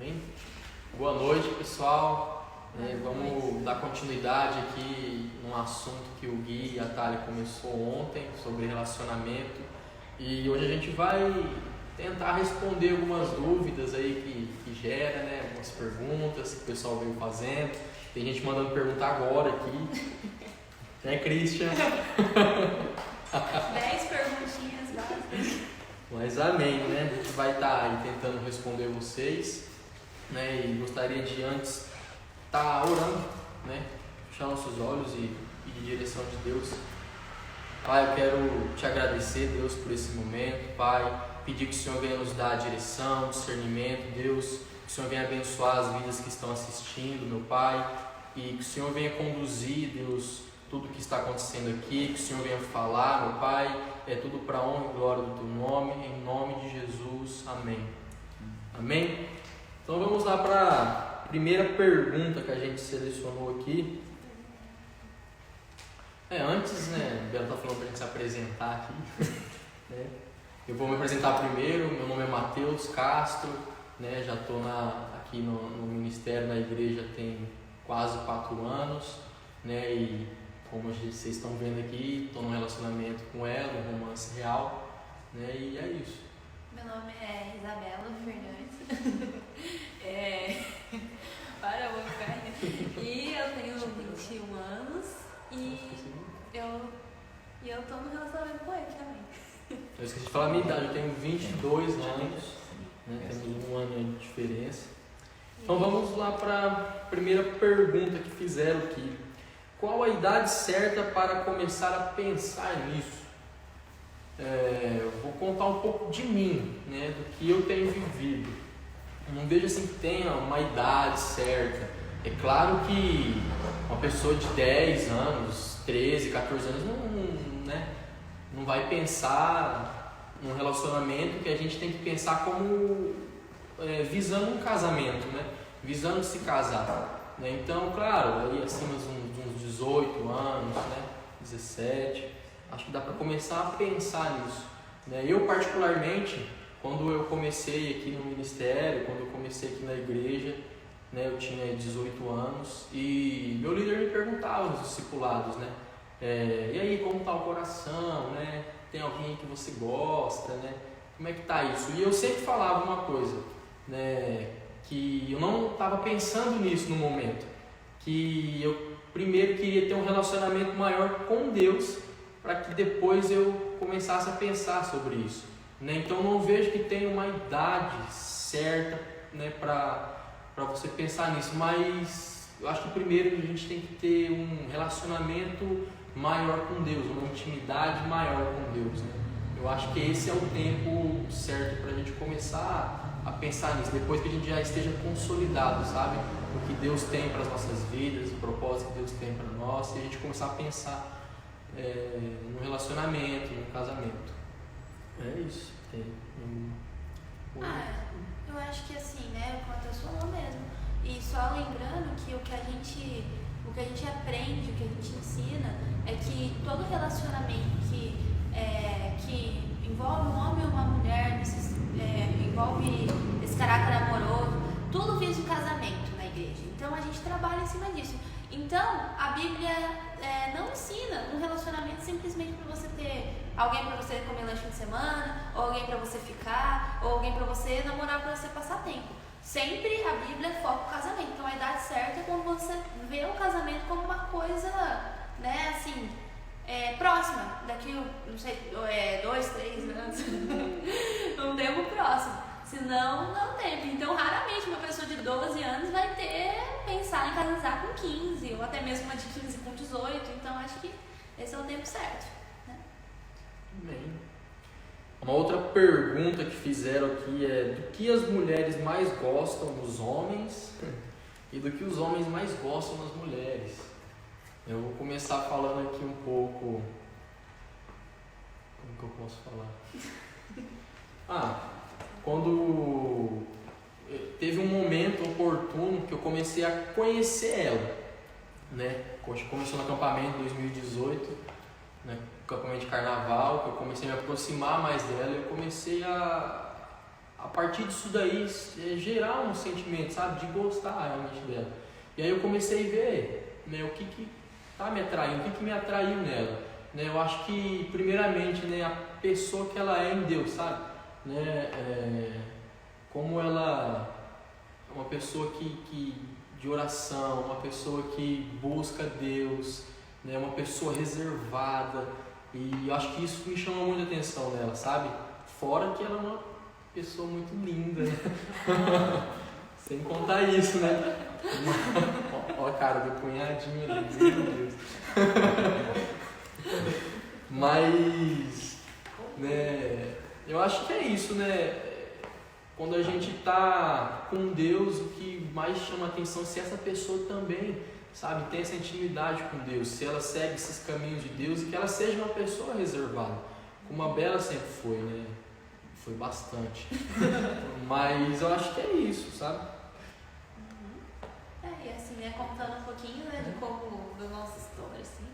Amém? Boa noite, pessoal. Vamos dar continuidade aqui num assunto que o Gui e a Thalia começou ontem, sobre relacionamento. E hoje a gente vai tentar responder algumas dúvidas aí que gera, né? Algumas perguntas que o pessoal veio fazendo. Tem gente mandando perguntar agora aqui. Né, Christian? 10 perguntinhas básicas. Mas amém, né? A gente vai estar aí tentando responder vocês, né? E gostaria de antes estar orando, né? Fechar nossos olhos e pedir direção de Deus. Pai, eu quero te agradecer, Deus, por esse momento, Pai. Pedir que o Senhor venha nos dar direção, discernimento, Deus. Que o Senhor venha abençoar as vidas que estão assistindo, meu Pai. E que o Senhor venha conduzir, Deus, tudo que está acontecendo aqui. Que o Senhor venha falar, meu Pai. É tudo para a honra e glória do Teu nome, em nome de Jesus. Amém. Amém? Então vamos lá para a primeira pergunta que a gente selecionou aqui. Antes, né, o Belo está falando para a gente se apresentar aqui. Né? Eu vou me apresentar primeiro. Meu nome é Matheus Castro, né? Já estou aqui no ministério, na igreja, tem quase 4 anos, né? E como vocês estão vendo aqui, estou num relacionamento com ela, um romance real, né? E é isso. Meu nome é Isabela Fernandes. Para a boca. E eu tenho 21 anos e eu tô no relacionamento com ele também. Eu esqueci de falar a minha idade, eu tenho 22 anos, né? Temos um ano de diferença. Então vamos lá para a primeira pergunta que fizeram aqui. Qual a idade certa para começar a pensar nisso? Eu vou contar um pouco de mim, né, do que eu tenho vivido. Eu não vejo assim que tenha uma idade certa. É claro que uma pessoa de 10 anos, 13, 14 anos não vai pensar num relacionamento que a gente tem que pensar como visando um casamento, né, visando se casar. Então, claro, aí acima de uns 18 anos, né, 17, acho que dá para começar a pensar nisso. Né? Eu, particularmente, quando eu comecei aqui no ministério, quando eu comecei aqui na igreja, né, eu tinha 18 anos e meu líder me perguntava nos discipulados, né, e aí, como está o coração, né? Tem alguém que você gosta, né? Como é que está isso? E eu sempre falava uma coisa, né, que eu não estava pensando nisso no momento, que eu primeiro queria ter um relacionamento maior com Deus, para que depois eu começasse a pensar sobre isso, né? Então não vejo que tem uma idade certa, né, para você pensar nisso, mas eu acho que primeiro a gente tem que ter um relacionamento maior com Deus, uma intimidade maior com Deus, né? Eu acho que esse é o tempo certo para a gente começar a pensar nisso, depois que a gente já esteja consolidado, sabe? O que Deus tem para as nossas vidas, o propósito que Deus tem para nós, e a gente começar a pensar no relacionamento, no casamento. É isso. Eu acho que assim, né, quanto a sua mesmo. E só lembrando que o que a gente aprende, o que a gente ensina, é que todo relacionamento que envolve um homem ou uma mulher, envolve esse caráter amoroso, tudo visa o casamento na igreja. Então a gente trabalha em cima disso. Então a Bíblia não ensina um relacionamento simplesmente para você ter alguém para você comer lanche de semana, ou alguém para você ficar, ou alguém para você namorar, para você passar tempo. Sempre a Bíblia foca o casamento. Então a idade certa é quando você vê o casamento como uma coisa, né, assim, próxima, daqui, não sei, 2, 3 anos, um tempo próximo. Senão, não tem. Então, raramente uma pessoa de 12 anos vai pensar em casar com 15, ou até mesmo uma de 15 com 18. Então, acho que esse é o tempo certo. Né? Amém. Uma outra pergunta que fizeram aqui é do que as mulheres mais gostam nos homens e do que os homens mais gostam nas mulheres. Eu vou começar falando aqui um pouco. Como que eu posso falar? Quando teve um momento oportuno que eu comecei a conhecer ela, né? Começou no acampamento em 2018, né? Acampamento de carnaval, que eu comecei a me aproximar mais dela, eu comecei a a partir disso daí gerar um sentimento, sabe, de gostar realmente dela. E aí eu comecei a ver, né, o que tá me atraindo, o que me atraiu nela, né? Eu acho que primeiramente, né, a pessoa que ela é em Deus, sabe, né, como ela é uma pessoa que de oração, uma pessoa que busca Deus, né, uma pessoa reservada, e eu acho que isso me chama muita atenção nela, sabe? Fora que ela é uma pessoa muito linda, né? Sem contar isso, né? Ó a cara do cunhadinho ali, meu Deus. Mas, né, eu acho que é isso, né? Quando a gente tá com Deus, o que mais chama atenção é se essa pessoa também, sabe, tem essa intimidade com Deus, se ela segue esses caminhos de Deus e que ela seja uma pessoa reservada, como a Bela sempre foi, né? Foi bastante. Mas eu acho que é isso, sabe? E assim, né, contando um pouquinho, né, de como, da nossa história, assim,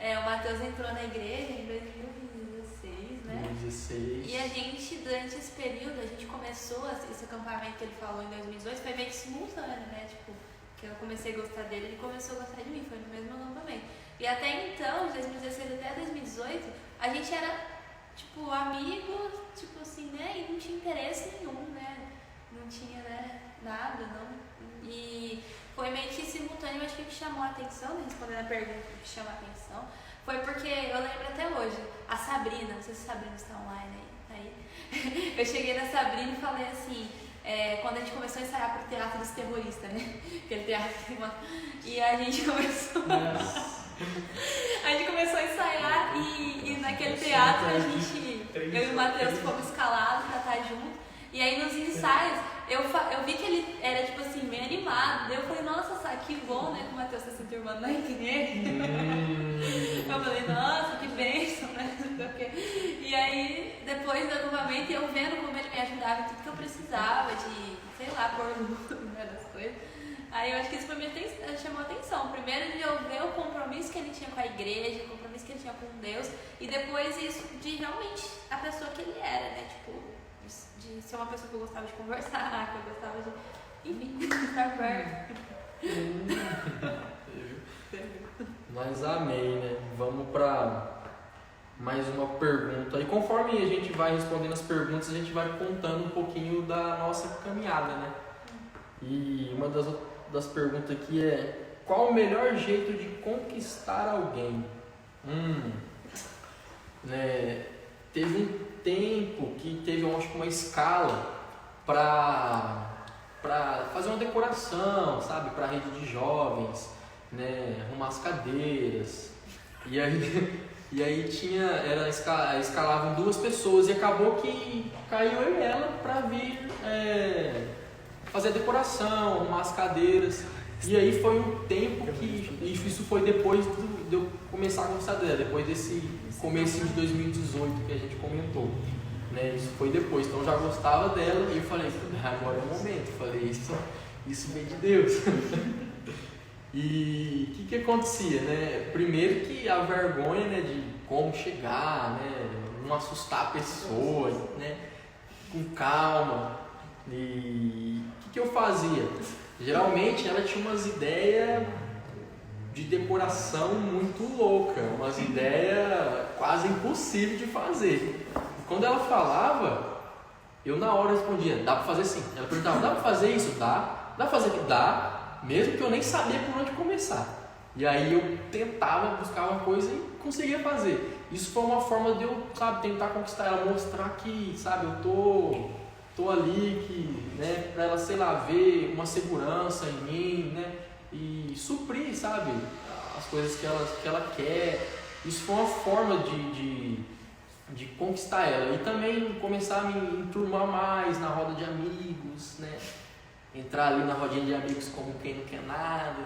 o Matheus entrou na igreja em 2016, né? 2016. E a gente, durante esse período, a gente começou, esse acampamento que ele falou em 2018, foi meio que simultâneo, né? Tipo, que eu comecei a gostar dele, ele começou a gostar de mim, foi no mesmo acampamento. E até então, de 2016 até 2018, a gente era, tipo, amigo, tipo assim, né? E não tinha interesse nenhum, né? Não tinha, né, nada, não. E foi meio que simultâneo, acho que o que chamou a atenção, né, respondendo a pergunta, o que chama a atenção, foi porque eu lembro até hoje, a Sabrina, não sei se a Sabrina está online aí, eu cheguei na Sabrina e falei assim, quando a gente começou a ensaiar para o Teatro dos Terroristas, né, aquele teatro que tem uma... E a gente começou... A gente começou a ensaiar e naquele teatro a gente, eu e o Matheus fomos escalados para estar junto. E aí nos ensaios eu vi que ele era tipo assim, bem animado. Daí eu falei, nossa, que bom, né, que o Matheus tá se turmando na igreja. Eu falei, nossa, que bênção, né? E aí, depois do acampamento, eu vendo como ele me ajudava em tudo que eu precisava, de, sei lá, pôr luz, né, das coisas. Aí eu acho que isso pra mim chamou a atenção. Primeiro de eu ver o compromisso que ele tinha com a igreja, o compromisso que ele tinha com Deus, e depois isso de realmente a pessoa que ele era, né? Tipo, de ser uma pessoa que eu gostava de conversar, que eu gostava de, enfim, estar perto. Mas amei, né? Vamos pra mais uma pergunta. E conforme a gente vai respondendo as perguntas, a gente vai contando um pouquinho da nossa caminhada, né? E uma das perguntas aqui é: qual o melhor jeito de conquistar alguém? Né? Teve um tempo que teve, eu acho, uma escala para fazer uma decoração, sabe, para rede de jovens, né, arrumar as cadeiras. E aí escalavam 2 pessoas e acabou que caiu eu e ela para vir fazer a decoração, arrumar as cadeiras. E aí foi um tempo que isso foi depois de eu começar a gostar dela, depois desse começo de 2018 que a gente comentou, né? Isso foi depois, então eu já gostava dela e eu falei, agora é o momento. Eu falei, isso vem de Deus. E o que acontecia, né? Primeiro que a vergonha, né, de como chegar, né, não assustar a pessoa, né, com calma. E o que eu fazia? Geralmente ela tinha umas ideias de decoração muito louca, umas ideias quase impossíveis de fazer. Quando ela falava, eu na hora respondia, dá pra fazer sim. Ela perguntava, dá pra fazer isso? Dá. Dá pra fazer aquilo? Dá. Mesmo que eu nem sabia por onde começar. E aí eu tentava buscar uma coisa e conseguia fazer. Isso foi uma forma de eu, sabe, tentar conquistar ela, mostrar que, sabe, eu tô ali, que, né, pra ela, sei lá, ver uma segurança em mim, né, e suprir, sabe, as coisas que ela quer. Isso foi uma forma de conquistar ela. E também começar a me enturmar mais na roda de amigos, né, entrar ali na rodinha de amigos como quem não quer nada.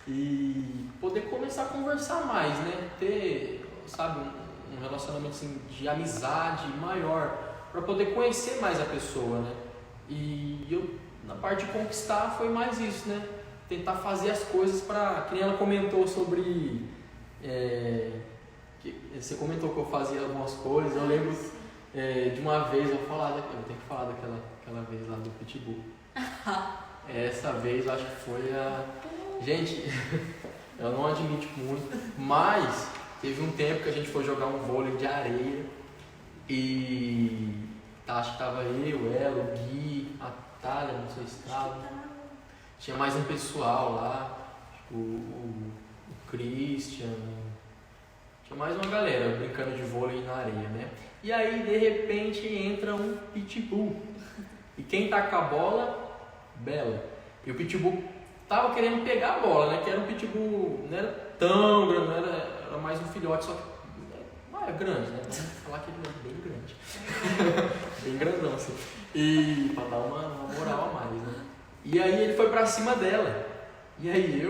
E poder começar a conversar mais, né, ter, sabe, um relacionamento assim, de amizade maior, para poder conhecer mais a pessoa, né? E eu, na parte de conquistar, foi mais isso, né? Tentar fazer as coisas para... Que nem ela comentou sobre... você comentou que eu fazia algumas coisas, eu de uma vez, eu tenho que falar daquela vez lá do Pitbull. Essa vez eu acho que foi a... Gente, eu não admito muito, mas teve um tempo que a gente foi jogar um vôlei de areia e acho que tava eu, ela, o Gui, a Thalia, não sei se estava. Tinha mais um pessoal lá, tipo, o Christian, tinha mais uma galera brincando de vôlei na areia, né? E aí, de repente, entra um Pitbull. E quem tá com a bola? Bela. E o Pitbull tava querendo pegar a bola, né? Que era um Pitbull, não era tão grande, era mais um filhote, só que é grande, né? Vamos falar que ele é bem grande. Bem grandão, assim. E pra dar uma moral a mais, né? E aí ele foi pra cima dela. E aí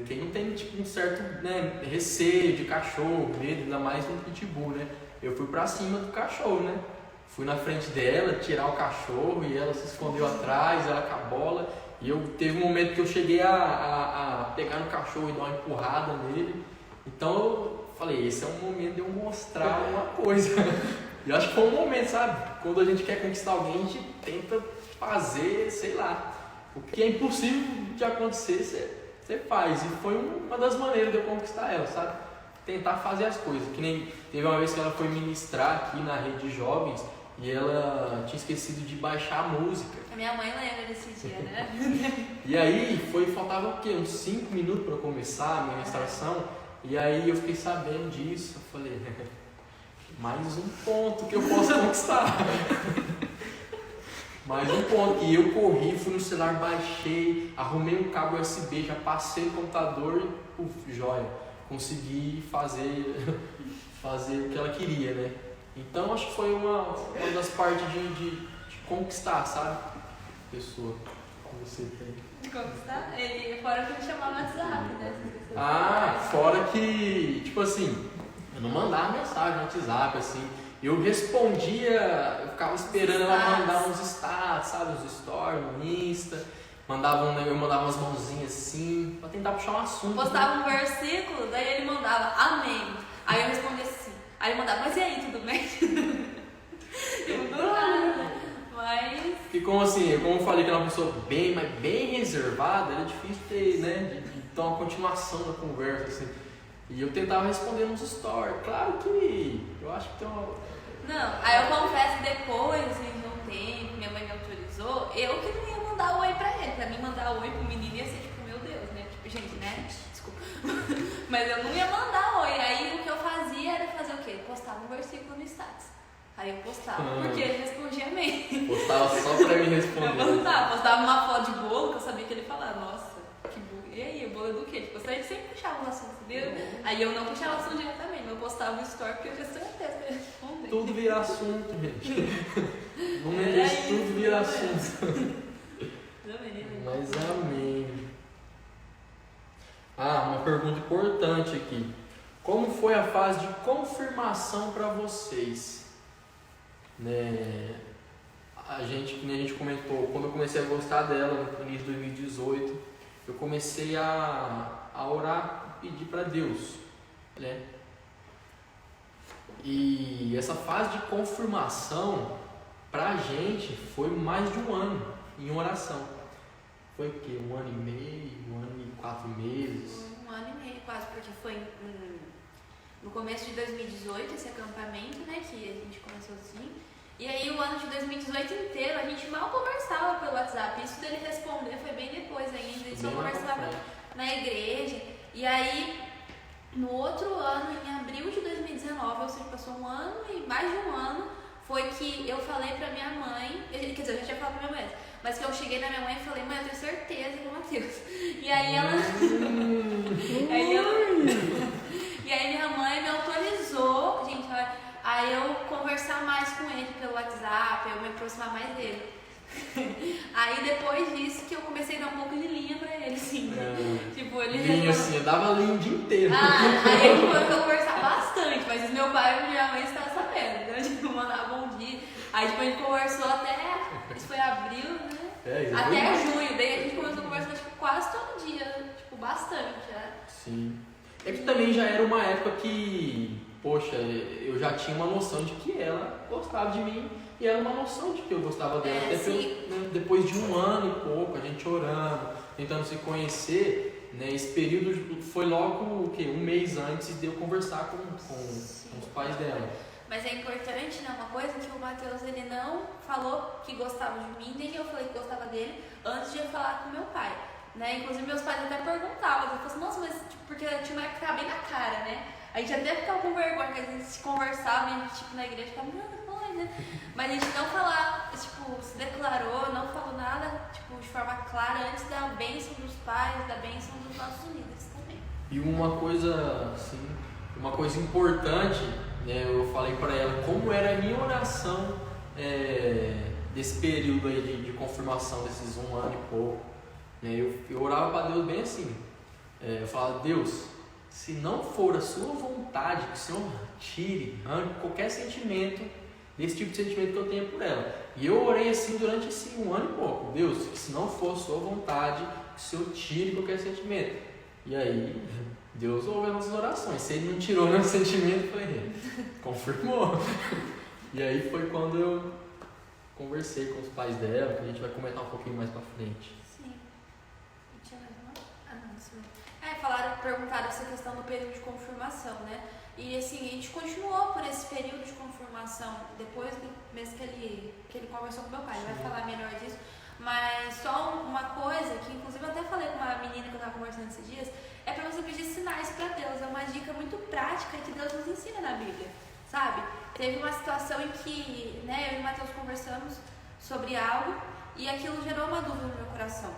quem não tem tipo um certo, né, receio de cachorro, medo, ainda mais um Pitbull, né? Eu fui pra cima do cachorro, né? Fui na frente dela, tirar o cachorro e ela se escondeu atrás, ela com a bola. E teve um momento que eu cheguei a pegar no cachorro e dar uma empurrada nele. Então eu falei, esse é um momento de eu mostrar uma coisa. E eu acho que foi um momento, sabe? Quando a gente quer conquistar alguém, a gente tenta fazer, sei lá. O que é impossível de acontecer, você faz. E foi uma das maneiras de eu conquistar ela, sabe? Tentar fazer as coisas. Que nem teve uma vez que ela foi ministrar aqui na rede de jovens e ela tinha esquecido de baixar a música. A minha mãe lembra desse dia, né? E aí faltava o quê? Uns 5 minutos para começar a ministração. E aí eu fiquei sabendo disso. Eu falei, mais um ponto que eu posso conquistar. Mais um ponto. E eu corri, fui no celular, baixei, arrumei um cabo USB, já passei o computador e joia. Consegui fazer o que ela queria, né? Então acho que foi uma das partes de conquistar, sabe? Pessoa que você tem. De conquistar? Fora que ele chamava no WhatsApp, né? Fora que, tipo assim, eu não mandava mensagem no WhatsApp, assim. Eu respondia, eu ficava esperando ela mandar uns status, sabe? Uns stories no Insta. Eu mandava umas mãozinhas assim, pra tentar puxar um assunto. Postava um versículo, daí ele mandava amém. Aí eu respondia assim. Aí ele mandava, mas e aí, tudo bem? Não do nada. Mas. Porque como eu falei que era uma pessoa bem reservada, era difícil ter, né? De ter uma continuação da conversa, assim. E eu tentava responder nos stories. Claro que eu acho que tem uma. Não, aí eu confesso depois de um tempo, minha mãe me autorizou, eu que não ia mandar oi pra ele. Pra mim mandar oi pro menino ia ser tipo, meu Deus, né? Tipo, gente, né? Desculpa. Mas eu não ia mandar oi. Aí o que eu fazia era fazer o quê? Postava um versículo no status. Aí eu postava, porque ele respondia amém. Postava só pra me responder. Eu postava uma foto de bolo que eu sabia que ele falava, nossa, que bolo. E aí, o bolo é do quê? Tipo, a gente sempre puxava o assunto, entendeu? Aí eu não puxava o assunto diretamente, mas eu postava o story porque eu já certeza que ele responder. Tudo vira assunto, gente. No momento desse, tudo vira assunto. Mas amém. Uma pergunta importante aqui. Como foi a fase de confirmação para vocês? Né? Que nem a gente comentou, quando eu comecei a gostar dela no início de 2018, eu comecei a orar e pedir para Deus, né? E essa fase de confirmação pra gente foi mais de um ano em oração. Foi o quê? 1 ano e meio, 1 ano e 4 meses? 1 ano e meio quase, porque foi no começo de 2018 esse acampamento, né, que a gente começou assim. E aí o ano de 2018 inteiro a gente mal conversava pelo WhatsApp. Isso dele responder foi bem depois ainda, ele só conversava na igreja. E aí no outro ano, em abril de 2019, ou seja, passou um ano e mais de um ano, foi que eu falei pra minha mãe, quer dizer, eu já tinha falado pra minha mãe, mas que eu cheguei na minha mãe e falei, mãe, eu tenho certeza que é o Matheus. E aí ela... E aí minha mãe me autorizou, gente, a eu conversar mais com ele pelo WhatsApp, eu me aproximar mais dele. Aí depois disso que eu comecei a dar um pouco de linha pra ele, assim. Tipo, ele linha assim, eu dava linha o dia inteiro. Aí ele começou a conversar bastante, mas meu pai e minha mãe estavam sabendo. Então, tipo, mandava bom dia. Aí tipo, a gente conversou até. Isso foi abril, né? Até junho. Daí a gente começou a conversar tipo, quase todo dia. Tipo, bastante, né? Sim. É que também já era uma época que poxa, eu já tinha uma noção de que ela gostava de mim e era uma noção de que eu gostava dela. Depois de um ano e pouco, a gente orando, tentando se conhecer, né, esse período foi logo um mês antes de eu conversar com os pais dela. Mas é importante, né, uma coisa, que o Matheus, ele não falou que gostava de mim, nem eu falei que gostava dele, antes de eu falar com meu pai, né? Inclusive meus pais até perguntavam, eu falei assim, nossa, mas tipo, porque tinha uma época que ficava bem na cara, né? A gente até ficava com vergonha, porque a gente se conversava, e a gente, tipo, na igreja ficava, não, né? Mas a gente não falava, tipo, se declarou, não falou nada, tipo, de forma clara, antes da bênção dos pais, da bênção dos nossos líderes também. E uma coisa, assim, uma coisa importante, né, eu falei para ela como era a minha oração desse período aí de confirmação, desses 1 ano e pouco. Né, eu orava para Deus bem assim, eu falava, Deus, se não for a sua vontade, que o Senhor tire, arranque qualquer sentimento, desse tipo de sentimento que eu tenho por ela. E eu orei assim durante esse 1 ano e pouco, Deus, que se não for a sua vontade, que o Senhor tire qualquer sentimento. E aí, Deus ouve as nossas orações. Se Ele não tirou meu sentimento, foi confirmou. E aí foi quando eu conversei com os pais dela, que a gente vai comentar um pouquinho mais pra frente. Sim. E tinha mais uma? Não, isso mesmo. Perguntaram essa questão do período de confirmação, né? E assim, a gente continuou por esse período de confirmação, depois do mês que ele conversou com meu pai. Ele vai falar melhor disso. Mas só uma coisa, que inclusive eu até falei com uma menina que eu estava conversando esses dias, é para você pedir sinais para Deus. É uma dica muito prática que Deus nos ensina na Bíblia, sabe? Teve uma situação em que, né, eu e o Matheus conversamos sobre algo e aquilo gerou uma dúvida no meu coração.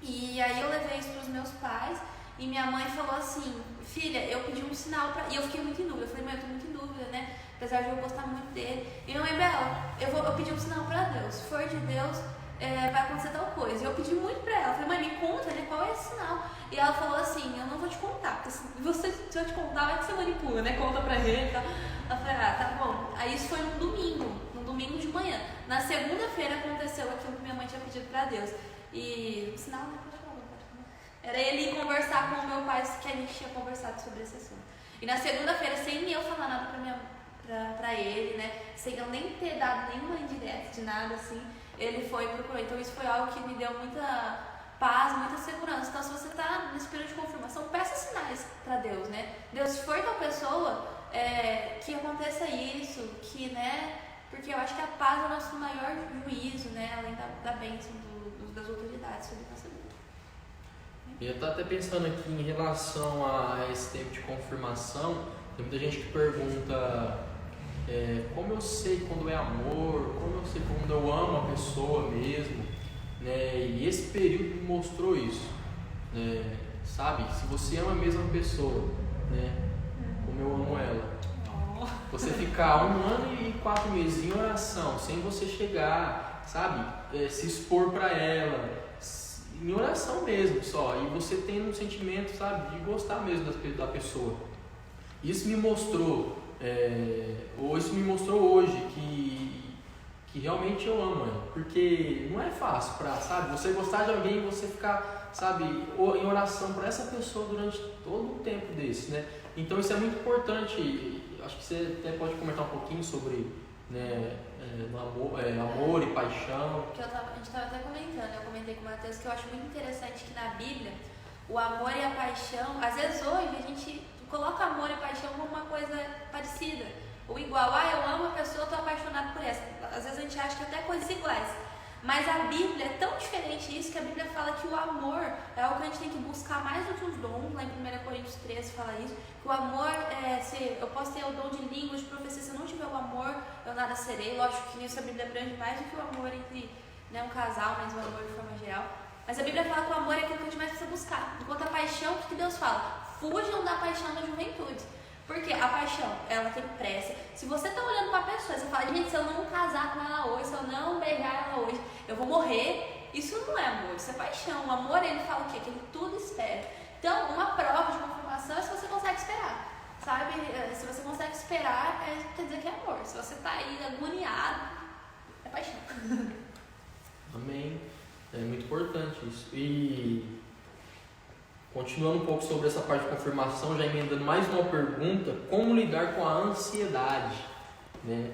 E aí eu levei isso para os meus pais e minha mãe falou assim, filha, eu pedi um sinal para... E eu fiquei muito em dúvida, eu falei, mãe, eu tô muito em dúvida, né? Apesar de eu gostar muito dele. E minha mãe, Bela, eu pedi um sinal para Deus, se for de Deus... vai acontecer tal coisa. E eu pedi muito pra ela, falei, mãe, me conta, né, qual é esse sinal? E ela falou assim, eu não vou te contar, porque se eu te contar, vai que você manipula, né, conta pra ele e tal. Ela falou, tá bom. Aí isso foi num domingo de manhã. Na segunda-feira aconteceu aquilo que minha mãe tinha pedido pra Deus. E o sinal, né, pode falar. Era ele ir conversar com o meu pai, que a gente tinha conversado sobre esse assunto. E na segunda-feira, sem eu falar nada pra ele, né, sem eu nem ter dado nenhuma indireta de nada, assim, ele foi e procurou. Então isso foi algo que me deu muita paz, muita segurança. Então se você está nesse período de confirmação, peça sinais para Deus, né? Deus, se for tal pessoa, que aconteça isso, que, né? Porque eu acho que a paz é o nosso maior juízo, né? Além da bênção das autoridades sobre a nossa vida. E eu estava até pensando aqui em relação a esse tempo de confirmação, tem muita gente que pergunta... como eu sei quando é amor, como eu sei quando eu amo a pessoa mesmo, né? E esse período me mostrou isso, né? Sabe, se você ama a mesma pessoa, né? Como eu amo ela, você ficar 1 ano e 4 meses em oração, sem você chegar, sabe, se expor para ela, em oração mesmo só, e você tendo um sentimento, sabe, de gostar mesmo da pessoa. Isso me mostrou ou isso me mostrou hoje que realmente eu amo ela, porque não é fácil sabe, você gostar de alguém e você ficar, sabe, em oração para essa pessoa durante todo um tempo desse, né? Então isso é muito importante. Acho que você até pode comentar um pouquinho sobre, né, amor e paixão. Que a gente estava até comentando, eu comentei com o Matheus que eu acho muito interessante que na Bíblia o amor e a paixão, às vezes hoje a gente coloca amor e paixão como uma coisa parecida, ou igual. Eu amo a pessoa, eu estou apaixonado por essa. Às vezes a gente acha que até coisas iguais. Mas a Bíblia é tão diferente isso, que a Bíblia fala que o amor é algo que a gente tem que buscar mais do que os dons. Lá em 1 Coríntios 13 fala isso, que o amor, eu posso ter o dom de língua, de profecia, se eu não tiver o amor, eu nada serei. Lógico que isso a Bíblia abrange mais do que o amor entre, né, um casal, mas o amor de forma geral. Mas a Bíblia fala que o amor é aquilo que a gente mais precisa buscar. Enquanto a paixão, o que Deus fala? Fujam da paixão da juventude. Porque a paixão, ela tem pressa. Se você tá olhando pra pessoa, você fala, gente, se eu não casar com ela hoje, se eu não beijar ela hoje, eu vou morrer. Isso não é amor, isso é paixão. O amor, ele fala o quê? Que ele tudo espera. Então, uma prova de confirmação é se você consegue esperar. Sabe? Se você consegue esperar, quer dizer que é amor. Se você tá aí agoniado, é paixão. Amém. É muito importante isso. E continuando um pouco sobre essa parte de confirmação, já emendando mais uma pergunta: como lidar com a ansiedade, né?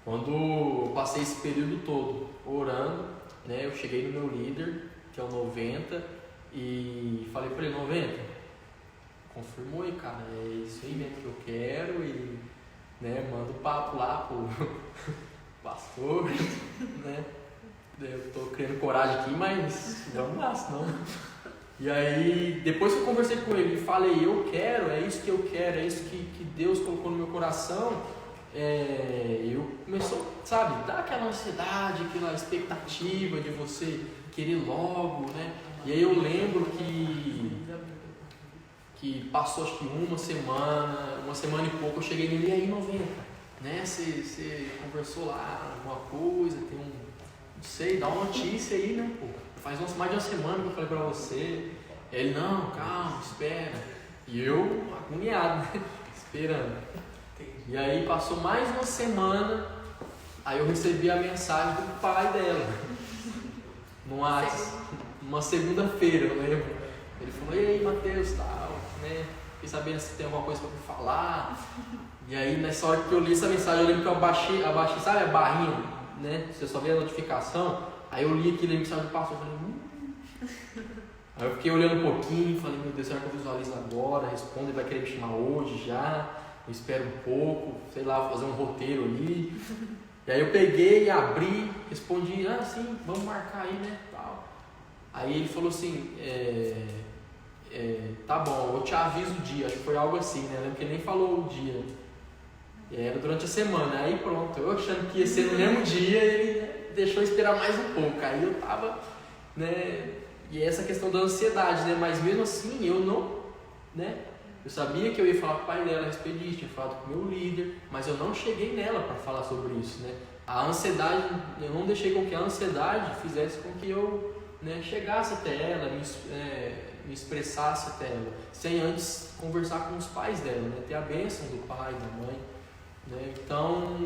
Quando eu passei esse período todo orando, né, eu cheguei no meu líder, que é o 90, e falei para ele: 90, confirmou aí, cara, é isso aí mesmo que eu quero, e, né, manda o papo lá pro pastor, né? Eu tô criando coragem aqui, mas vamos lá, senão. E aí, depois que eu conversei com ele e falei: eu quero, é isso que eu quero, é isso que Deus colocou no meu coração, eu começou, sabe, dar aquela ansiedade, aquela expectativa de você querer logo, né? E aí eu lembro que passou acho que uma semana e pouco, eu cheguei nele: e aí, 90, né? Você conversou lá alguma coisa, tem não sei, dá uma notícia aí, né, pô? Faz mais de uma semana que eu falei pra você. Ele: não, calma, espera. E eu, agoniado, né? Esperando. E aí passou mais uma semana, aí eu recebi a mensagem do pai dela, numa segunda-feira, eu lembro. Ele falou: e aí, Matheus, tal, né? Fiquei sabendo se tem alguma coisa pra me falar. E aí, nessa hora que eu li essa mensagem, eu lembro que eu abaixei, sabe a barrinha, né? Você só vê a notificação. Aí eu li aquilo, a mensagem do pastor, eu falei: Aí eu fiquei olhando um pouquinho, falei: meu Deus, será que eu visualizo agora? Respondo, ele vai querer me chamar hoje já. Eu espero um pouco, sei lá, fazer um roteiro ali. E aí eu peguei, abri, respondi: sim, vamos marcar aí, né? Tal. Aí ele falou assim: tá bom, eu te aviso o dia. Acho que foi algo assim, né? Eu lembro que ele nem falou o dia. Era durante a semana. Aí pronto, eu achando que ia ser no mesmo dia, ele, né, deixou eu esperar mais um pouco. Aí eu tava, né? E essa questão da ansiedade, né? Mas mesmo assim, eu não, né? Eu sabia que eu ia falar com o pai dela a respeito disso, tinha falado com o meu líder, mas eu não cheguei nela para falar sobre isso, né? A ansiedade, eu não deixei com que a ansiedade fizesse com que eu, né, chegasse até ela, me expressasse até ela, sem antes conversar com os pais dela, né? Ter a bênção do pai, da mãe, né? Então,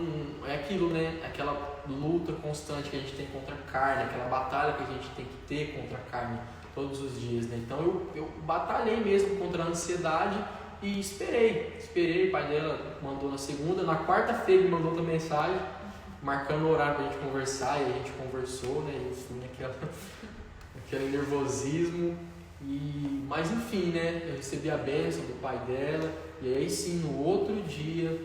é aquilo, né? Aquela luta constante que a gente tem contra a carne, aquela batalha que a gente tem que ter contra a carne todos os dias, né? Então eu batalhei mesmo contra a ansiedade e esperei. O pai dela mandou na segunda, na quarta-feira ele mandou outra mensagem marcando o horário pra gente conversar, e a gente conversou, né? Eu fui aquele nervosismo, mas enfim, né? Eu recebi a bênção do pai dela, e aí sim, no outro dia,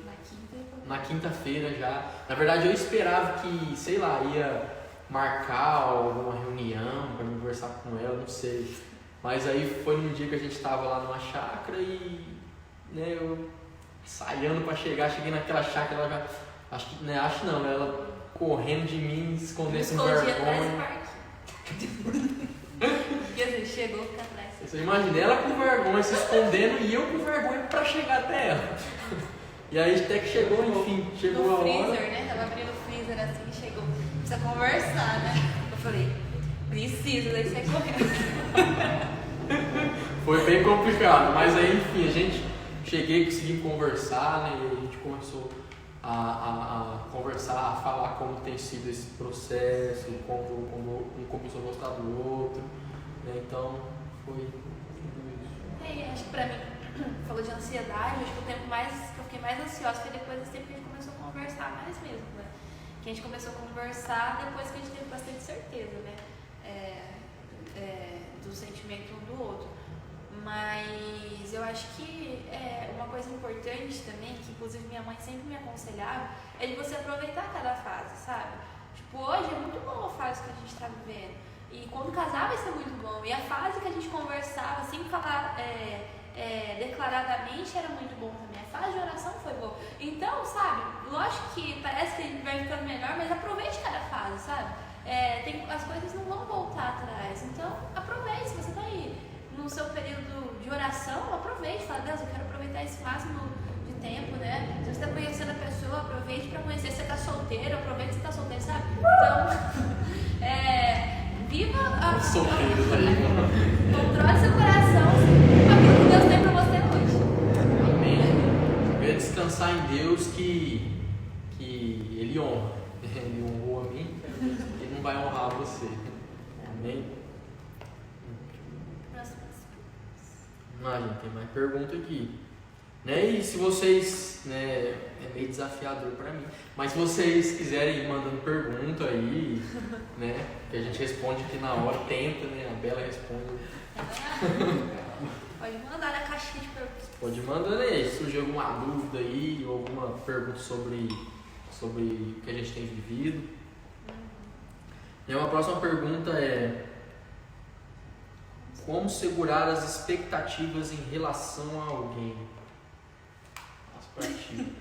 na quinta-feira já, na verdade eu esperava que, sei lá, ia marcar alguma reunião para conversar com ela, não sei. Mas aí foi num dia que a gente estava lá numa chácara e, né, eu ensaiando para cheguei naquela chácara, ela já, acho não, ela correndo de mim, escondendo com vergonha. Jesus chegou pra trás. Você imagina ela com vergonha, se escondendo, e eu com vergonha para chegar até ela. E aí até que chegou, enfim, chegou a hora. No freezer, né? Tava abrindo o freezer assim, chegou. Precisa conversar, né? Eu falei: preciso, daí sai correndo. Foi bem complicado, mas aí, enfim, a gente consegui conversar, né? E a gente começou a conversar, a falar como tem sido esse processo, como um começou a gostar do outro, né? Então, foi tudo isso. Acho que pra mim, falou de ansiedade, acho que o tempo que eu fiquei mais ansiosa foi depois desse tempo que a gente começou a conversar mais mesmo, né? Que a gente começou a conversar depois que a gente teve bastante certeza, né? Do sentimento um do outro. Mas eu acho que uma coisa importante também, que inclusive minha mãe sempre me aconselhava, é de você aproveitar cada fase, sabe? Tipo, hoje é muito boa a fase que a gente tá vivendo. E quando casar vai ser muito bom. E a fase que a gente conversava, sem falar declaradamente, era muito bom também. A fase de oração foi boa. Então, sabe, lógico que parece que a gente vai ficando melhor, mas aproveite cada fase, sabe? As coisas não vão voltar atrás. Então, aproveite. Se você está aí no seu período de oração, aproveite. Fala: Deus, eu quero aproveitar esse máximo de tempo, né? Se você está conhecendo a pessoa, aproveite para conhecer. Se você está solteiro, aproveite que você está solteiro, sabe? Então, viva a... Solteiros aí. Controle seu coração com aquilo que Deus tem para você hoje. Amém. Venha descansar em Deus que Ele honra. Ele honrou a mim, Ele não vai honrar você. Amém. Gente, tem mais pergunta aqui. Né? E se vocês, né, é meio desafiador pra mim, mas se vocês quiserem ir mandando pergunta aí, né, que a gente responde aqui na hora, tenta, né, a Bela responde. Pode mandar na caixinha de perguntas. Pode mandar, né, se surgir alguma dúvida aí, ou alguma pergunta sobre o que a gente tem vivido. E uma próxima pergunta é: como segurar as expectativas em relação a alguém? Pra ti.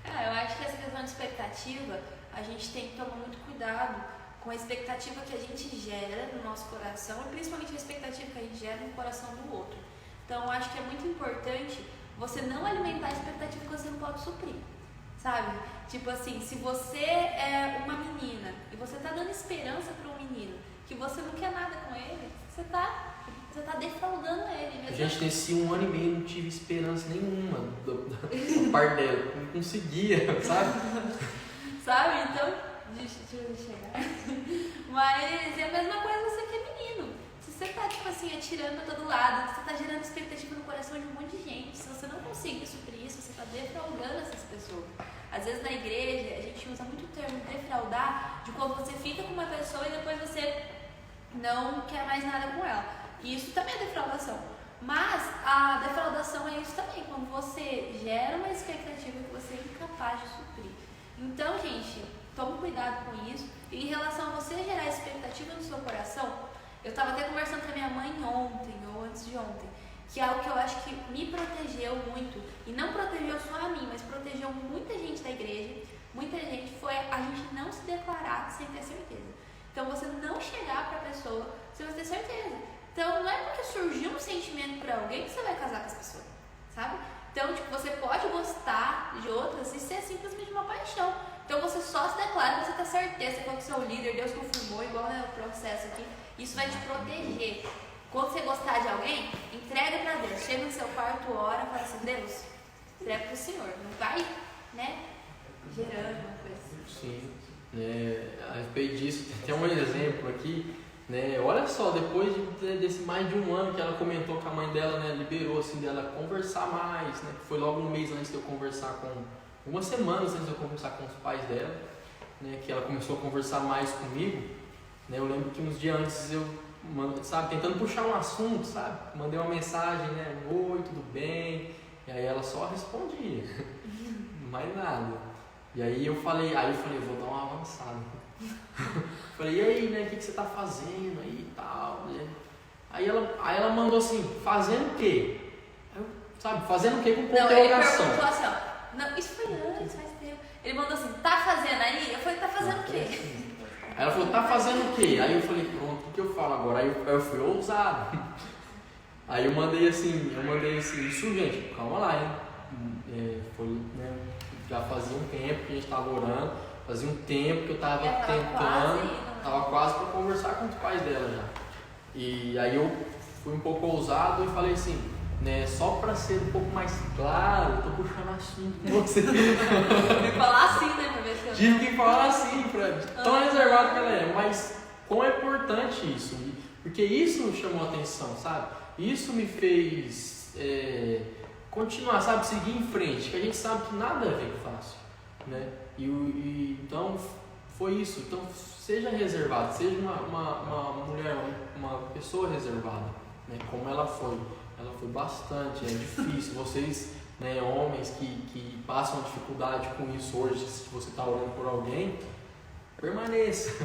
Eu acho que essa questão de expectativa, a gente tem que tomar muito cuidado com a expectativa que a gente gera no nosso coração e principalmente a expectativa que a gente gera no coração do outro. Então, eu acho que é muito importante você não alimentar a expectativa que você não pode suprir, sabe? Tipo assim, se você é uma menina e você tá dando esperança para um menino que você não quer nada com ele, você tá defraudando ele. Mesmo. Gente, nesse 1 ano e meio não tive esperança nenhuma da parte dela, não conseguia, sabe? Sabe? Então, deixa eu chegar. Mas é a mesma coisa você que é menino. Se você tá, tipo assim, atirando pra todo lado, você tá gerando expectativa no coração de um monte de gente, se você não conseguir suprir isso, você tá defraudando essas pessoas. Às vezes na igreja, a gente usa muito o termo defraudar, de quando você fica com uma pessoa e depois você não quer mais nada com ela. E isso também é defraudação. Mas a defraudação é isso também, quando você gera uma expectativa que você é incapaz de suprir. Então, gente, tome cuidado com isso. E em relação a você gerar expectativa no seu coração, eu estava até conversando com a minha mãe ontem, ou antes de ontem, que é algo que eu acho que me protegeu muito. E não protegeu só a mim, mas protegeu muita gente da igreja. Muita gente foi a gente não se declarar sem ter certeza. Então, você não chegar para a pessoa sem você ter certeza. Então, não é porque surgiu um sentimento por alguém que você vai casar com essa pessoa, sabe? Então, tipo, você pode gostar de outras e ser simplesmente uma paixão. Então, você só se declara, você tem certeza que é o seu líder, Deus confirmou, igual é o processo aqui. Isso vai te proteger. Quando você gostar de alguém, entrega pra Deus. Chega no seu quarto, ora e fala assim, Deus, entrega pro Senhor. Não vai, né, gerando uma coisa assim. Sim. A respeito disso, tem um exemplo aqui. Né? Olha só, depois desse mais de um ano que ela comentou que a mãe dela, né, liberou assim, dela conversar mais, né? Foi logo um mês antes de eu conversar umas semanas antes de eu conversar com os pais dela, né, que ela começou a conversar mais comigo, né? Eu lembro que uns dias antes eu, sabe, tentando puxar um assunto, sabe? Mandei uma mensagem, né? Oi, tudo bem? E aí ela só respondia, mais nada. E aí eu falei, vou dar uma avançada. Falei, e aí, né, o que você tá fazendo aí e tal, né? Aí ela mandou assim, fazendo o quê? Sabe, fazendo o quê com interrogação? Ele perguntou assim, ó, não, isso foi antes, faz tempo. Ele mandou assim, tá fazendo aí? Eu falei, tá fazendo o quê? Aí ela falou, tá fazendo o quê? Aí eu falei, pronto, o que eu falo agora? Aí eu fui ousado. Aí eu mandei assim, isso, gente, calma lá, hein? Foi, né, já fazia um tempo que a gente tava orando, fazia um tempo que eu tava tentando, tava quase para conversar com os pais dela já. E aí eu fui um pouco ousado e falei assim, né, só para ser um pouco mais claro, eu tô puxando assunto com você. Tem que falar assim, né, pra ver se eu... Tive que falar assim, tão reservado que ela é, mas quão é importante isso, porque isso chamou a atenção, sabe? Isso me fez continuar, sabe, seguir em frente, que a gente sabe que nada vem fácil, né? Então foi isso. Então seja reservado, seja uma mulher, uma pessoa reservada, né? Como ela foi bastante, é difícil. Vocês, né, homens que passam dificuldade com isso hoje, se você está orando por alguém, permaneça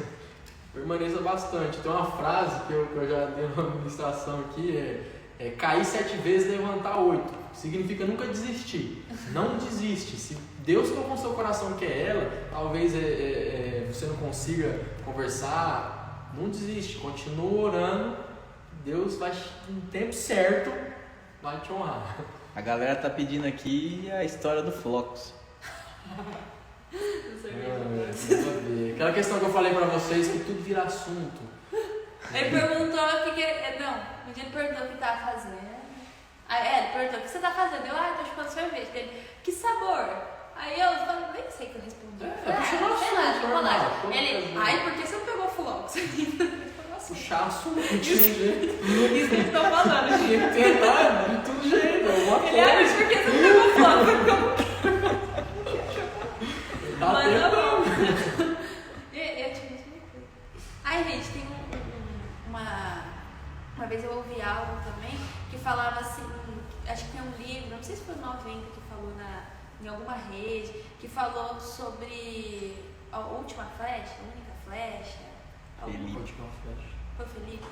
bastante. Tem uma frase que eu já dei uma ministração aqui, cair 7 vezes, levantar 8. Significa nunca desistir. Não desiste. Se Deus colocou no seu coração que é ela, talvez você não consiga conversar, não desiste. Continua orando. Deus vai, no tempo certo, vai te honrar. A galera tá pedindo aqui a história do Flocos. Aquela questão que eu falei pra vocês, que tudo vira assunto. Ele perguntou o que ele perguntou o que tava fazendo. Ele perguntou o que você tá fazendo. Eu, tô chupando sorvete. Ele, que sabor? Aí eu falei, nem sei o que eu respondi. Sei lá, chocolate. Ele, por que você não pegou Flocos? assunto. puxar assunto, não tinha jeito. Isso que eles estão falando, gente. Tinha que tentar de todo jeito, alguma Ele acha coisa. porque você não pegou foto. Tá Mas tá tentando. bom. Eu tinha isso. Ai, gente, tem uma vez eu ouvi algo também que falava assim, acho que tem um livro, não sei se foi o 90 que falou em alguma rede, que falou sobre a última flecha, a única flecha. Felipe. Foi o Felipe?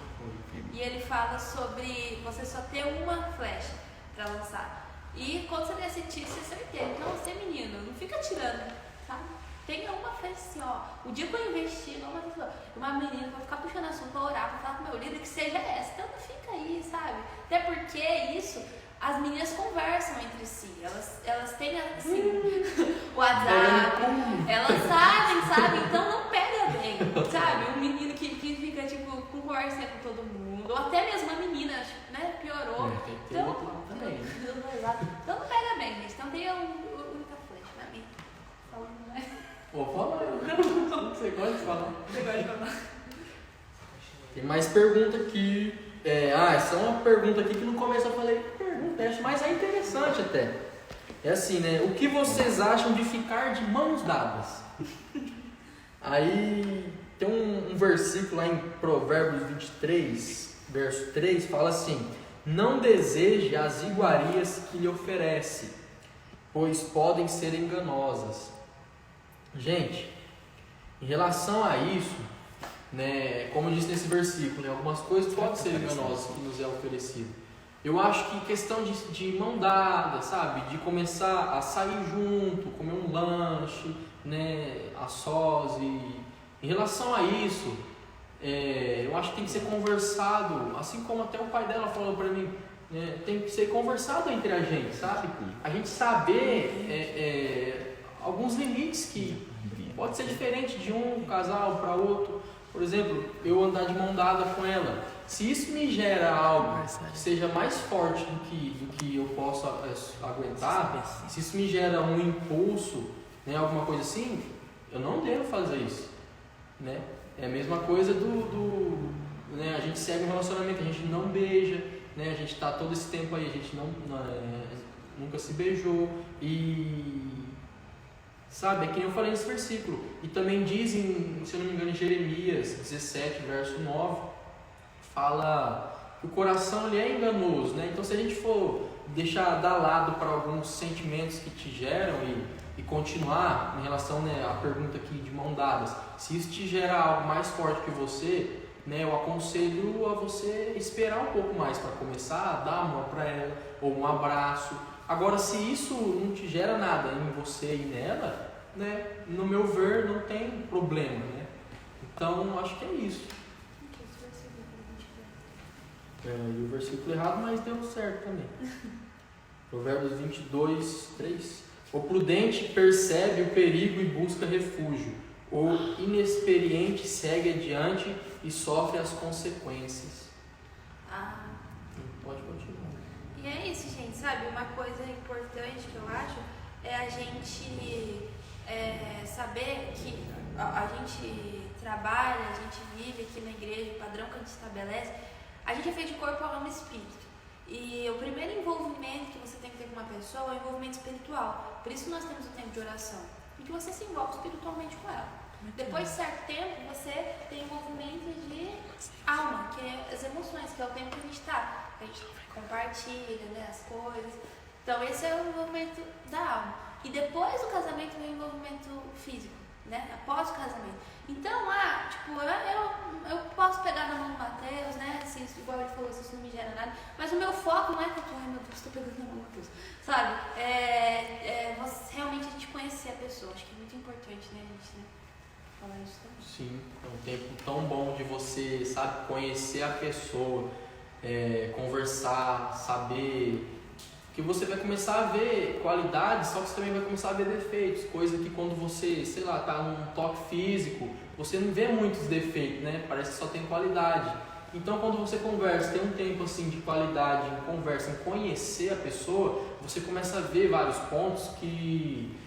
E ele fala sobre você só ter uma flecha pra lançar. E quando você decidir, você é certeiro. Então você, menino, não fica tirando, sabe? Tenha uma flecha assim, ó. O dia que eu investir, uma menina vai ficar puxando assunto pra orar, pra falar com o meu líder que seja essa. Então não fica aí, sabe? Até porque isso, as meninas conversam entre si. Elas têm assim, o WhatsApp, elas sabem, sabe? Então não pega bem, sabe? Um menino que fica tipo com conversa com todo mundo, ou até mesmo a menina, né? Piorou. Tem que ter Então, outro lado também. então não pega bem, gente. Então tem única flecha pra mim. Falando, né? Pô, fala aí. Você gosta de falar? Você gosta de falar? Tem mais pergunta aqui. Essa é uma pergunta aqui que no começo eu falei, pergunta, mas é interessante até. É assim, né? O que vocês acham de ficar de mãos dadas? Aí tem um versículo lá em Provérbios 23, verso 3, fala assim: não deseje as iguarias que lhe oferece, pois podem ser enganosas. Gente, em relação a isso, né, como eu disse nesse versículo, né, algumas coisas podem ser enganosas que nos é oferecido. Eu acho que questão de mão dada, sabe, de começar a sair junto, comer um lanche, né, a sós, e em relação a isso, eu acho que tem que ser conversado, assim como até o pai dela falou para mim, né, tem que ser conversado entre a gente, sabe? A gente saber alguns limites que pode ser diferente de um casal para outro. Por exemplo, eu andar de mão dada com ela, se isso me gera algo que seja mais forte do que eu possa aguentar, se isso me gera um impulso, né, alguma coisa assim, eu não devo fazer isso, né? É a mesma coisa né, a gente segue um relacionamento, a gente não beija, né, a gente está todo esse tempo aí, a gente nunca se beijou e... Sabe, é que nem eu falei nesse versículo. E também dizem, se eu não me engano, em Jeremias 17, verso 9, fala que o coração ele é enganoso, né? Então se a gente for dar lado para alguns sentimentos que te geram e continuar em relação, né, à pergunta aqui de mão dadas, se isso te gerar algo mais forte que você, né, eu aconselho a você esperar um pouco mais para começar a dar uma para ela, ou um abraço. Agora, se isso não te gera nada em você e nela, né, no meu ver, não tem problema, né? Então, acho que é isso. E o versículo errado, mas deu certo também. Provérbios 22, 3. O prudente percebe o perigo e busca refúgio. O inexperiente segue adiante e sofre as consequências. Pode continuar. E é isso, gente, sabe? Uma coisa importante que eu acho é a gente saber que a gente trabalha, a gente vive aqui na igreja, o padrão que a gente estabelece, a gente é feito de corpo, alma e espírito. E o primeiro envolvimento que você tem que ter com uma pessoa é o envolvimento espiritual. Por isso nós temos o tempo de oração, em que você se envolve espiritualmente com ela. Depois de certo tempo, você tem envolvimento de alma, que é as emoções, que é o tempo que a gente está. A gente compartilha, né, as coisas. Então esse é o envolvimento da alma. E depois do casamento vem o envolvimento físico, né? Após o casamento. Então, eu posso pegar na mão do Mateus, né? Se isso, igual ele falou, se isso não me gera nada. Mas o meu foco não é que ai meu Deus, estou pegando na mão do Mateus. Sabe? Realmente a gente conhecer a pessoa. Acho que é muito importante, né, gente, né? Falar isso também. Sim, é um tempo tão bom de você, sabe, conhecer a pessoa, conversar, saber que você vai começar a ver qualidades, só que você também vai começar a ver defeitos, coisa que quando você, sei lá, tá num toque físico, você não vê muitos defeitos, né? Parece que só tem qualidade. Então quando você conversa, tem um tempo assim de qualidade, em conversa, em conhecer a pessoa, você começa a ver vários pontos que